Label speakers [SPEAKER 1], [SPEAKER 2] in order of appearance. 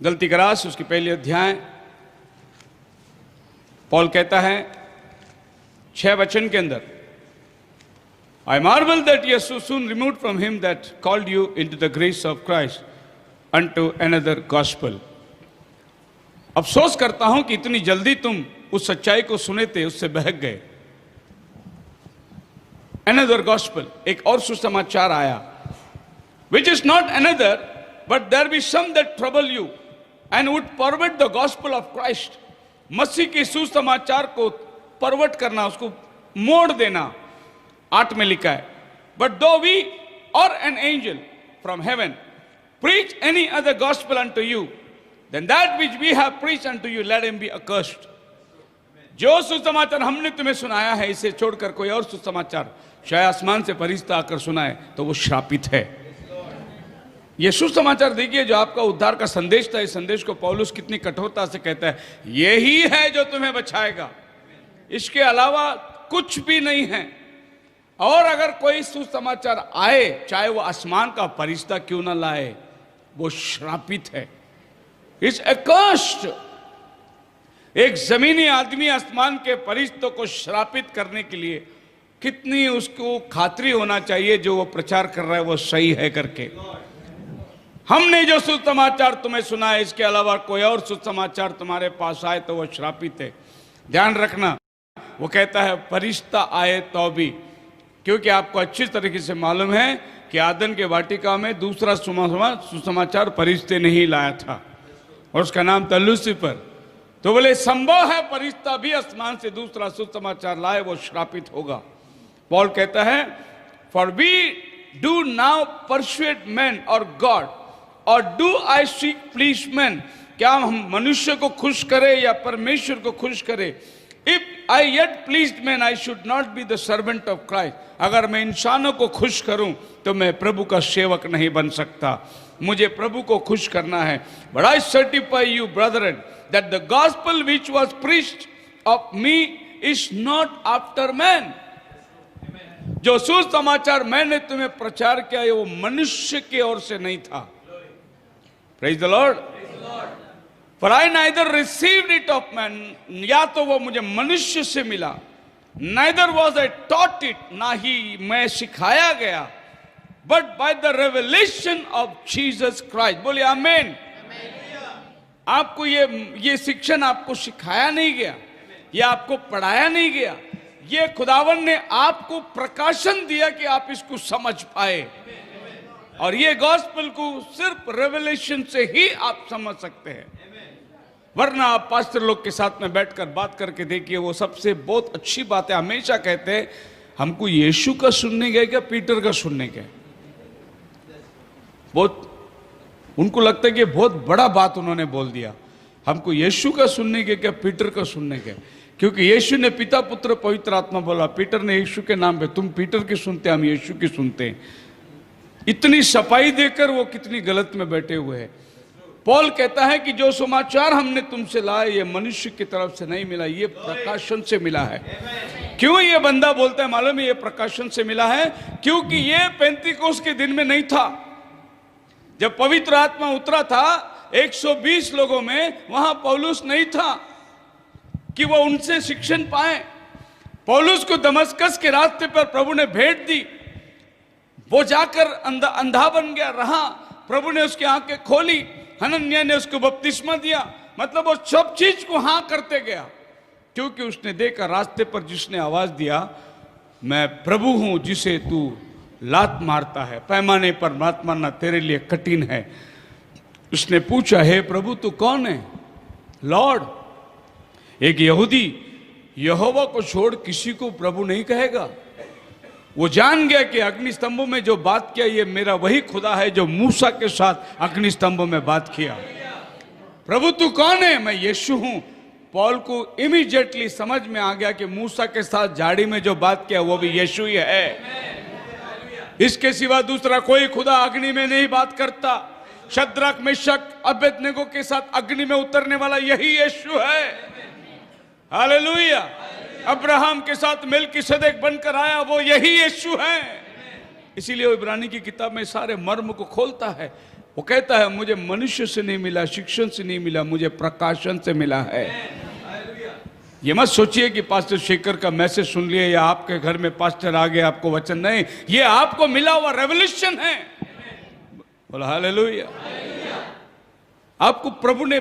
[SPEAKER 1] गलती का रास उसकी पहले अध्याय पॉल कहता है 6 वचन के अंदर, I marvel that you so soon removed from him that called you into the grace of Christ unto another gospel. अफसोस करता हूं कि इतनी जल्दी तुम उस सच्चाई को सुने थे, उससे बहक गए। अनदर गॉस्पेल, एक और सुसमाचार आया, which is not another but there be some that trouble you and would pervert the gospel of Christ. मसीह के सुसमाचार को परवर्ट करना, उसको मोड़ देना। 8 में लिखा है, बट दो वी और an angel from heaven preach any other gospel unto you than that which we have preached unto you, let him be accursed। जो सुसमाचार हमने तुम्हें सुनाया है, इसे छोड़कर कोई और सुसमाचार शायद आसमान से फरिश्ता आकर सुनाए तो वो श्रापित है। ये सुसमाचार देखिए जो आपका उद्धार का संदेश था, इस संदेश को पौलुस कितनी कठोरता से कहता है, यही है जो तुम्हें बचाएगा, इसके अलावा कुछ भी नहीं है। और अगर कोई सुसमाचार आए, चाहे वो आसमान का फरिश्ता क्यों ना लाए, वो श्रापित है। इट्स एक्स्ड। एक जमीनी आदमी आसमान के फरिश्तों को श्रापित करने के लिए कितनी उसको खातरी होना चाहिए जो वो प्रचार कर रहा है वो सही है करके। हमने जो सुसमाचार तुम्हें सुना है, इसके अलावा कोई और सुसमाचार तुम्हारे पास आए तो वो श्रापित है। ध्यान रखना, वो कहता है फरिश्ता आए तो भी, क्योंकि आपको अच्छी तरीके से मालूम है कि आदन के वाटिका में दूसरा सुसमाचार फरिश्ते ने ही लाया था और उसका नाम था लूसीफर। तो बोले संभव है फरिश्ता भी आसमान से दूसरा सुसमाचार लाए, वो श्रापित होगा। पॉल कहता है, for we do now persuade man और गॉड और do I seek please man. क्या हम मनुष्य को खुश करें या परमेश्वर को खुश करें? If I yet pleased men, I should not be the servant of Christ। अगर मैं इंसानों को खुश करूं तो मैं प्रभु का सेवक नहीं बन सकता, मुझे प्रभु को खुश करना है। But I certify you, brethren, that the gospel which was preached of me is not after man। जो सुसमाचार मैंने तुम्हें प्रचार किया है वो मनुष्य की ओर से नहीं था। Praise the Lord। For I neither received it of man, या तो वो मुझे मनुष्य से मिला, neither was I taught it, ना ही मैं सिखाया गया, but by the revelation of Jesus Christ। बोले आमेन। आपको ये शिक्षण आपको सिखाया नहीं गया, ये आपको पढ़ाया नहीं गया, ये खुदावन ने आपको प्रकाशन दिया कि आप इसको समझ पाए। और ये गॉस्पेल को सिर्फ रेवलेशन से ही आप समझ सकते हैं, वरना आप पास्टर लोग के साथ में बैठकर बात करके देखिए, वो सबसे बहुत अच्छी बात है, हमेशा कहते हैं हमको यीशु का सुनने गए क्या पीटर का सुनने गए। बहुत उनको लगता है कि बहुत बड़ा बात उन्होंने बोल दिया, हमको यीशु का सुनने गए क्या पीटर का सुनने गए। क्योंकि यीशु ने पिता पुत्र पवित्र आत्मा बोला, पीटर ने यीशु के नाम पे, तुम पीटर की सुनते हम यीशु की सुनते हैं। इतनी सफाई देकर वो कितनी गलत में बैठे हुए हैं। पॉल कहता है कि जो समाचार हमने तुमसे लाए ये मनुष्य की तरफ से नहीं मिला, ये प्रकाशन से मिला है। क्यों ये बंदा बोलता है मालूम है, ये प्रकाशन से मिला है क्योंकि ये पेंतीकोस्त के दिन में नहीं था। जब पवित्र आत्मा उतरा था 120 लोगों में, वहां पौलुस नहीं था कि वो उनसे शिक्षण पाए। पौलुस को दमस्कस के रास्ते पर प्रभु ने भेंट दी, वो जाकर अंधा बन गया रहा, प्रभु ने उसकी आंखें खोली, हनन्याह ने उसको बपतिस्मा दिया। मतलब वो सब चीज को हाँ करते गया क्योंकि उसने देखा रास्ते पर जिसने आवाज दिया, मैं प्रभु हूं जिसे तू लात मारता है, पैमाने पर लात मारना तेरे लिए कठिन है। उसने पूछा, हे प्रभु तू कौन है? लॉर्ड। एक यहूदी यहोवा को छोड़ किसी को प्रभु नहीं कहेगा। वो जान गया कि अग्निस्तंभों में जो बात किया ये मेरा वही खुदा है जो मूसा के साथ अग्निस्तंभों में बात किया। प्रभु तू कौन है? मैं यीशु हूं। पॉल को इमीडिएटली समझ में आ गया कि मूसा के साथ झाड़ी में जो बात किया वो भी यीशु ही है। इसके सिवा दूसरा कोई खुदा अग्नि में नहीं बात करता। शद्रक मेशक अबेदनगो के साथ अग्नि में उतरने वाला यही यीशु है। हालेलुया। अब्राहम के साथ मेलकीसेदेक बनकर आया वो यही यीशु है। इसीलिए वो इब्रानी की किताब में सारे मर्म को खोलता है वो कहता है मुझे मनुष्य से नहीं मिला, शिक्षण से नहीं मिला, मुझे प्रकाशन से मिला है। ये मत सोचिए कि पास्टर शेखर का मैसेज सुन लिए या आपके घर में पास्टर आ गए आपको वचन, नहीं, ये आपको मिला हुआ रेवल्यूशन है। बोला हालेलुया। आपको प्रभु ने